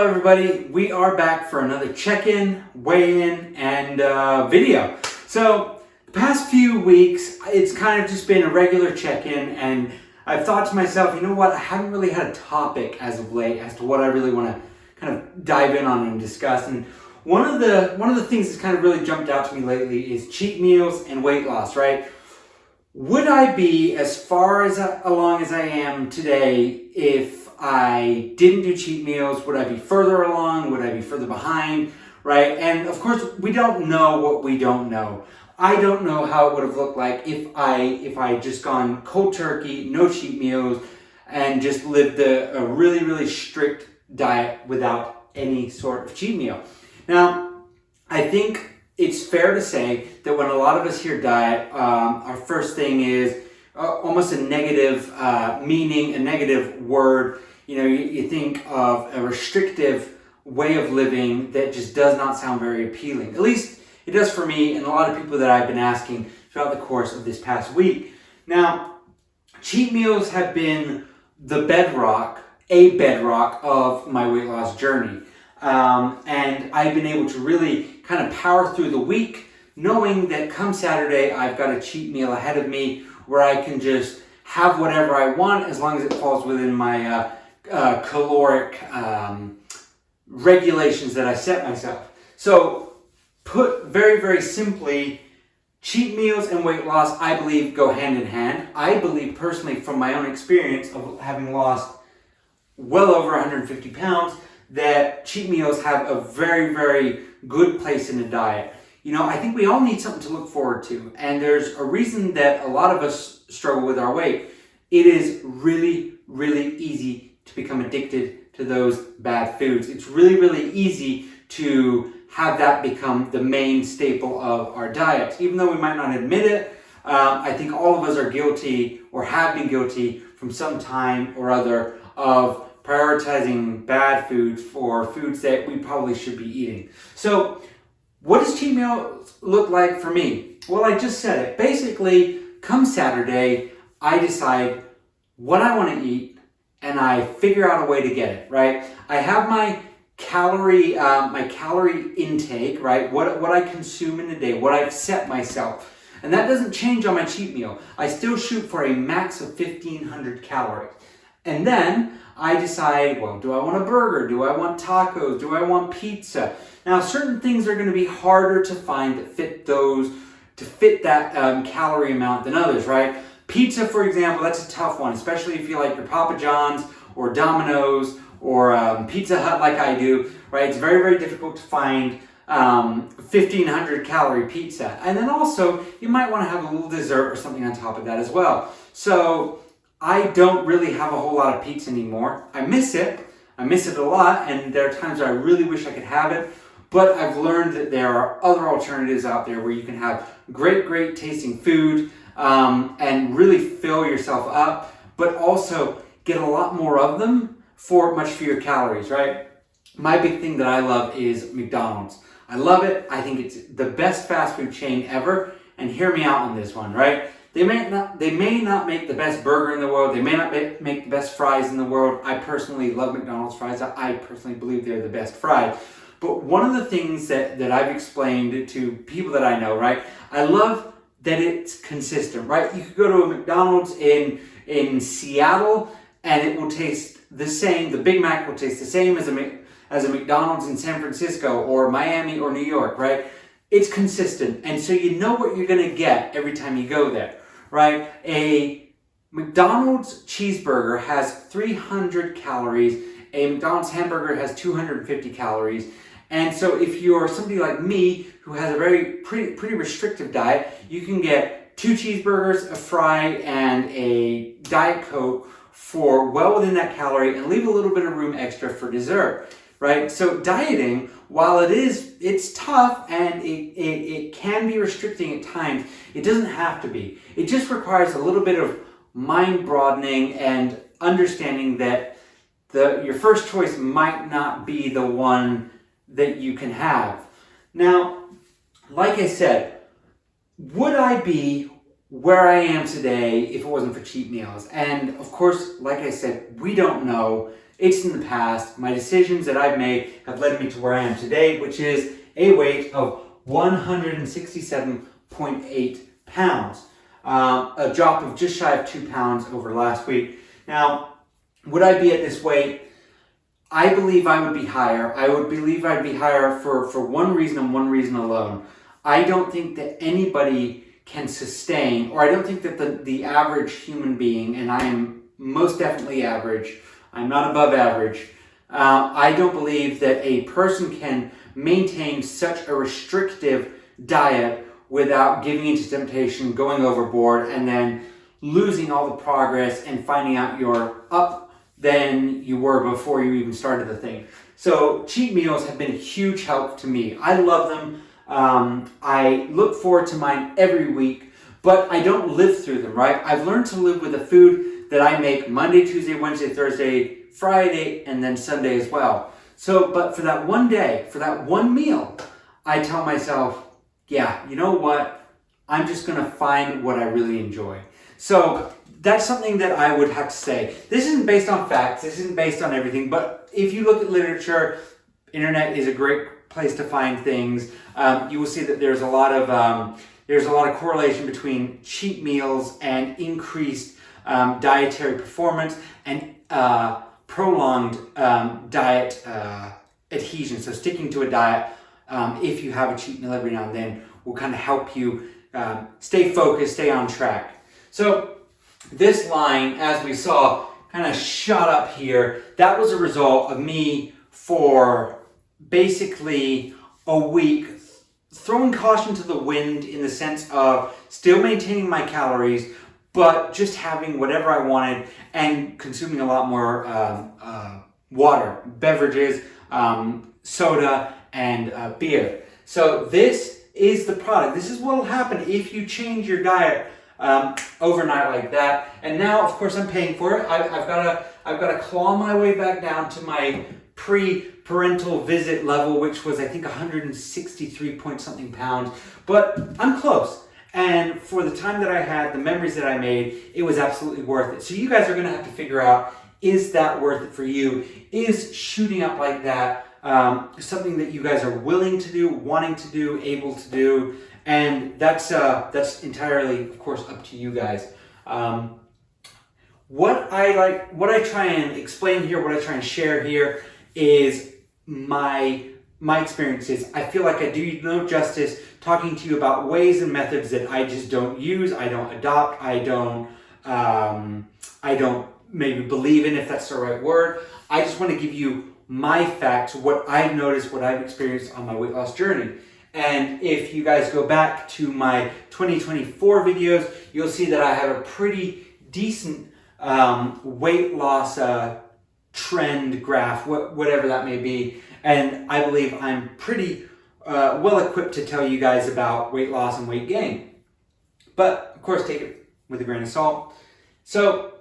Hello everybody, we are back for another check-in, weigh-in, and video. So, the past few weeks, it's kind of just been a regular check-in, and I've thought to myself, you know what, I haven't really had a topic as of late as to what I really want to kind of dive in on and discuss. And one of the things that's kind of really jumped out to me lately is cheat meals and weight loss, right? Would I be as far along as I am today if I didn't do cheat meals? Would I be further along? Would I be further behind? Right? And of course, we don't know what we don't know. I don't know how it would have looked like if I had just gone cold turkey, no cheat meals, and just lived a really, really strict diet without any sort of cheat meal. Now, I think it's fair to say that when a lot of us hear diet, our first thing is almost a negative meaning, a negative word. You know, you think of a restrictive way of living that just does not sound very appealing. At least it does for me and a lot of people that I've been asking throughout the course of this past week. Now, cheat meals have been the bedrock of my weight loss journey. And I've been able to really kind of power through the week, knowing that come Saturday, I've got a cheat meal ahead of me where I can just have whatever I want as long as it falls within my caloric regulations that I set myself. So, put very, very simply, cheat meals and weight loss, I believe, go hand in hand. I believe personally, from my own experience of having lost well over 150 pounds, that cheat meals have a very, very good place in a diet. You know, I think we all need something to look forward to, and there's a reason that a lot of us struggle with our weight. It is really, really easy to become addicted to those bad foods. It's really, really easy to have that become the main staple of our diet. Even though we might not admit it, I think all of us are guilty or have been guilty from some time or other of prioritizing bad foods for foods that we probably should be eating. So, what does cheat meals look like for me? Well, I just said it. Basically, come Saturday, I decide what I want to eat and I figure out a way to get it, right? I have my calorie intake, right? What I consume in a day, what I've set myself. And that doesn't change on my cheat meal. I still shoot for a max of 1,500 calories. And then I decide, well, do I want a burger? Do I want tacos? Do I want pizza? Now, certain things are going to be harder to find that fit that calorie amount than others, right? Pizza, for example, that's a tough one, especially if you like your Papa John's or Domino's or Pizza Hut like I do, right? It's very, very difficult to find 1,500 calorie pizza. And then also, you might want to have a little dessert or something on top of that as well. So, I don't really have a whole lot of pizza anymore. I miss it a lot, and there are times where I really wish I could have it, but I've learned that there are other alternatives out there where you can have great, great tasting food and really fill yourself up, but also get a lot more of them for much fewer calories, right? My big thing that I love is McDonald's. I love it. I think it's the best fast food chain ever, and hear me out on this one, right? They may not make the best burger in the world. They may not make the best fries in the world. I personally love McDonald's fries. I personally believe they're the best fries. But one of the things that I've explained to people that I know, right? I love that it's consistent, right? You could go to a McDonald's in Seattle and it will taste the same. The Big Mac will taste the same as a McDonald's in San Francisco or Miami or New York, right? It's consistent. And so you know what you're going to get every time you go there. Right? A McDonald's cheeseburger has 300 calories. A McDonald's hamburger has 250 calories. And so if you're somebody like me who has a pretty restrictive diet, you can get 2 cheeseburgers, a fry, and a Diet Coke for well within that calorie and leave a little bit of room extra for dessert. Right? So dieting, while it's tough and it can be restricting at times, it doesn't have to be. It just requires a little bit of mind broadening and understanding that your first choice might not be the one that you can have. Now, like I said, would I be where I am today if it wasn't for cheat meals. And of course, like I said, we don't know. It's in the past. My decisions that I've made have led me to where I am today, which is a weight of 167.8 pounds. A drop of just shy of 2 pounds over last week. Now, would I be at this weight? I believe I would be higher. I would believe I'd be higher for one reason and one reason alone. I don't think that anybody can sustain, or I don't think that the average human being, and I am most definitely average, I'm not above average, I don't believe that a person can maintain such a restrictive diet without giving into temptation, going overboard, and then losing all the progress and finding out you're up than you were before you even started the thing. So cheat meals have been a huge help to me. I love them. I look forward to mine every week, but I don't live through them, right? I've learned to live with the food that I make Monday, Tuesday, Wednesday, Thursday, Friday, and then Sunday as well. So, but for that one day, for that one meal, I tell myself, yeah, you know what? I'm just going to find what I really enjoy. So that's something that I would have to say. This isn't based on facts. This isn't based on everything. But if you look at literature, internet is a great place to find things. You will see that there's a lot of correlation between cheat meals and increased dietary performance and prolonged diet adhesion. So sticking to a diet, if you have a cheat meal every now and then, will kind of help you stay focused, stay on track. So this line, as we saw, kind of shot up here. That was a result of me for basically a week throwing caution to the wind in the sense of still maintaining my calories, but just having whatever I wanted and consuming a lot more water, beverages, soda, and beer. So this is the product. This is what will happen if you change your diet overnight like that. And now, of course, I'm paying for it. I've got to claw my way back down to my pre-parental visit level, which was I think 163 point something pounds. But I'm close. And for the time that I had, the memories that I made, it was absolutely worth it. So you guys are going to have to figure out, is that worth it for you? Is shooting up like that something that you guys are willing to do, wanting to do, able to do? And that's entirely, of course, up to you guys. What I try and explain here, what I try and share here is my experiences. I feel like I do no justice talking to you about ways and methods that I just don't use, I don't adopt, I don't maybe believe in, if that's the right word. I just want to give you my facts, what I've noticed, what I've experienced on my weight loss journey. And if you guys go back to my 2024 videos, you'll see that I have a pretty decent weight loss trend graph, whatever that may be. And I believe I'm pretty well equipped to tell you guys about weight loss and weight gain. But of course, take it with a grain of salt. So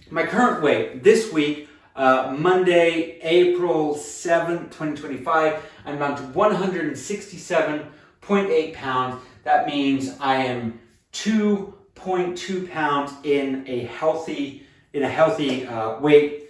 my current weight this week, Monday, April 7th, 2025, I'm down to 167.8 pounds. That means I am 2.2 pounds in a healthy weight.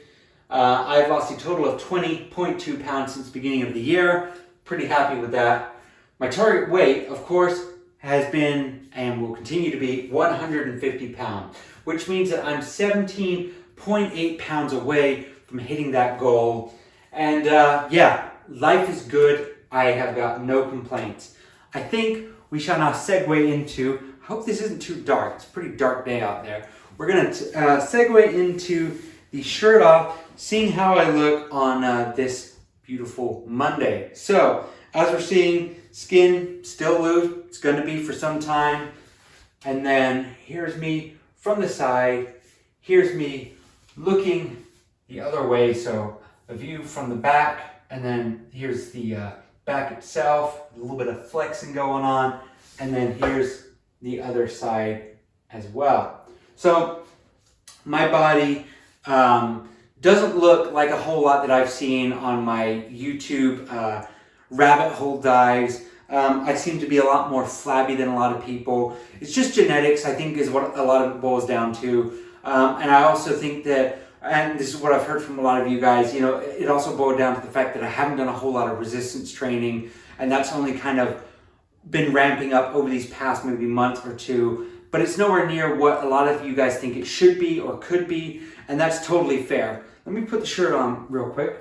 I've lost a total of 20.2 pounds since the beginning of the year. Pretty happy with that. My target weight, of course, has been and will continue to be 150 pounds, which means that I'm 17.8 pounds away from hitting that goal. And yeah, life is good. I have got no complaints. I think we shall now segue into, I hope this isn't too dark. It's a pretty dark day out there. We're going to segue into the shirt off, seeing how I look on this beautiful Monday. So, as we're seeing, skin still loose. It's going to be for some time. And then here's me from the side. Here's me looking the other way. So, a view from the back. And then here's the back itself. A little bit of flexing going on. And then here's the other side as well. So, my body doesn't look like a whole lot that I've seen on my YouTube rabbit hole dives. I seem to be a lot more flabby than a lot of people. It's just genetics, I think, is what a lot of it boils down to. And I also think that, and this is what I've heard from a lot of you guys, you know, it also boiled down to the fact that I haven't done a whole lot of resistance training, and that's only kind of been ramping up over these past maybe month or two, but it's nowhere near what a lot of you guys think it should be or could be, and that's totally fair. Let me put the shirt on real quick.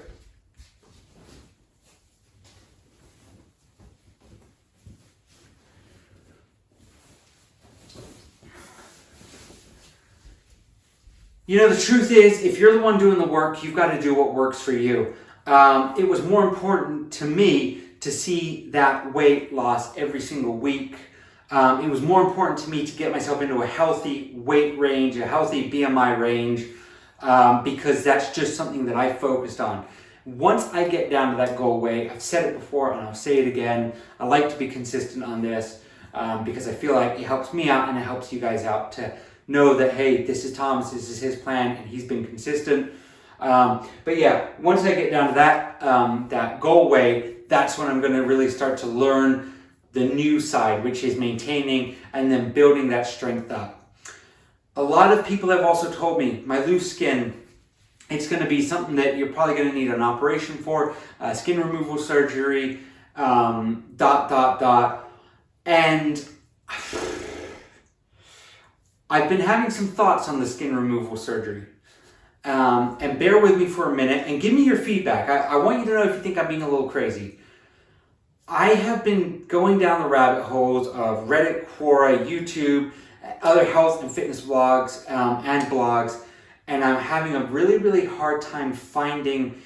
You know, the truth is, if you're the one doing the work, you've got to do what works for you. It was more important to me to see that weight loss every single week. It was more important to me to get myself into a healthy weight range, a healthy BMI range, because that's just something that I focused on. Once I get down to that goal weight, I've said it before and I'll say it again, I like to be consistent on this because I feel like it helps me out and it helps you guys out to know that, hey, this is Thomas, this is his plan, and he's been consistent. But yeah, once I get down to that goal weight, that's when I'm going to really start to learn the new side, which is maintaining and then building that strength up. A lot of people have also told me my loose skin, it's going to be something that you're probably going to need an operation for, skin removal surgery, ... And I've been having some thoughts on the skin removal surgery. And bear with me for a minute and give me your feedback. I want you to know if you think I'm being a little crazy. I have been going down the rabbit holes of Reddit, Quora, YouTube, other health and fitness vlogs and blogs, and I'm having a really, really hard time finding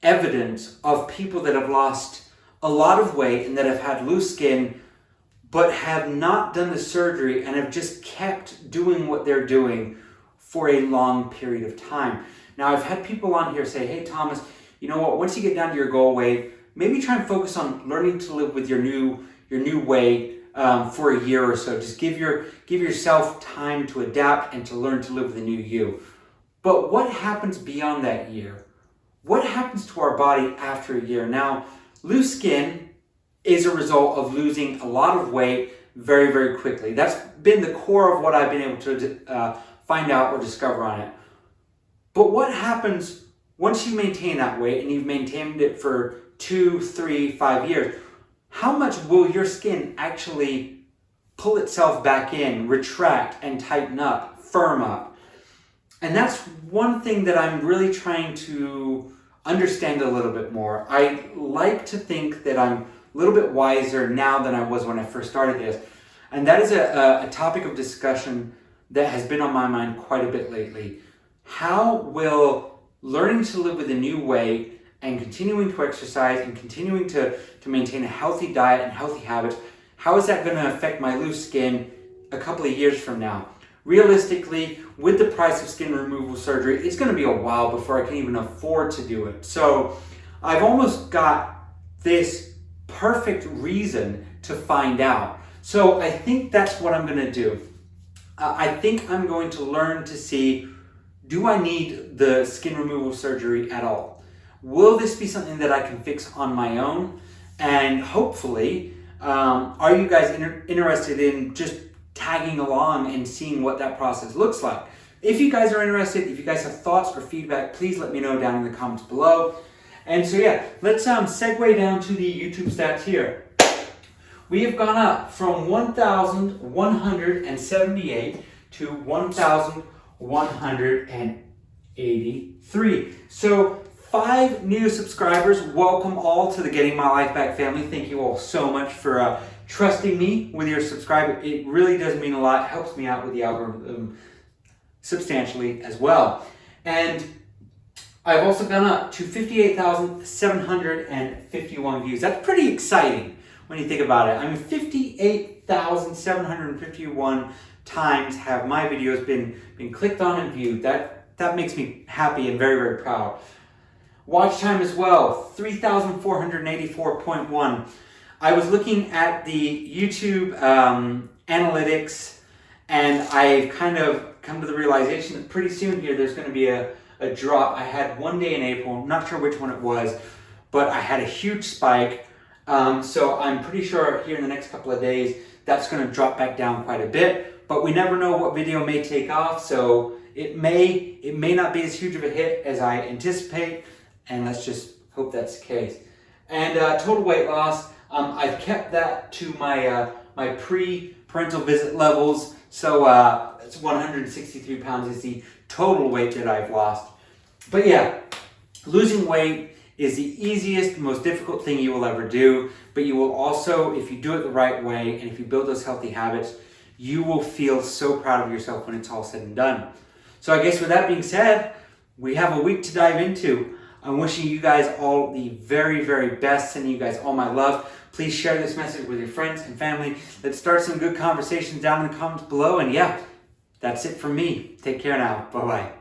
evidence of people that have lost a lot of weight and that have had loose skin but have not done the surgery and have just kept doing what they're doing for a long period of time. Now, I've had people on here say, hey, Thomas, you know what, once you get down to your goal weight, maybe try and focus on learning to live with your new weight for a year or so. Just give yourself time to adapt and to learn to live with the new you. But what happens beyond that year? What happens to our body after a year? Now, loose skin is a result of losing a lot of weight very, very quickly. That's been the core of what I've been able to find out or discover on it. But what happens once you maintain that weight and you've maintained it for 2, 3, 5 years? How much will your skin actually pull itself back in, retract, and tighten up, firm up? And that's one thing that I'm really trying to understand a little bit more. I like to think that I'm a little bit wiser now than I was when I first started this. And that is a topic of discussion that has been on my mind quite a bit lately. How will learning to live with a new weight and continuing to exercise and continuing to maintain a healthy diet and healthy habits, how is that going to affect my loose skin a couple of years from now? Realistically, with the price of skin removal surgery, it's going to be a while before I can even afford to do it. So I've almost got this perfect reason to find out. So I think that's what I'm going to do. I think I'm going to learn to see, do I need the skin removal surgery at all? Will this be something that I can fix on my own? And hopefully, are you guys interested in just tagging along and seeing what that process looks like? If you guys are interested, if you guys have thoughts or feedback, please let me know down in the comments below. And so yeah, let's segue down to the YouTube stats here. We have gone up from 1,178 to 1,183. So 5 new subscribers. Welcome all to the Getting My Life Back family. Thank you all so much for trusting me with your subscribe. It really does mean a lot. It helps me out with the algorithm substantially as well. And I've also gone up to 58,751 views. That's pretty exciting when you think about it. I mean, 58,751 times have my videos been clicked on and viewed. That makes me happy and very, very proud. Watch time as well, 3,484.1. I was looking at the YouTube analytics, and I've kind of come to the realization that pretty soon here there's going to be a drop. I had one day in April, I'm not sure which one it was, but I had a huge spike, So I'm pretty sure here in the next couple of days, that's going to drop back down quite a bit. But we never know what video may take off, so it may not be as huge of a hit as I anticipate, and let's just hope that's the case. And total weight loss, I've kept that to my my pre-parental visit levels. So it's 163 pounds is the total weight that I've lost. But yeah, losing weight is the easiest, most difficult thing you will ever do. But you will also, if you do it the right way and if you build those healthy habits, you will feel so proud of yourself when it's all said and done. So I guess with that being said, we have a week to dive into. I'm wishing you guys all the very, very best, sending you guys all my love. Please share this message with your friends and family. Let's start some good conversations down in the comments below. And yeah, that's it from me. Take care now. Bye-bye.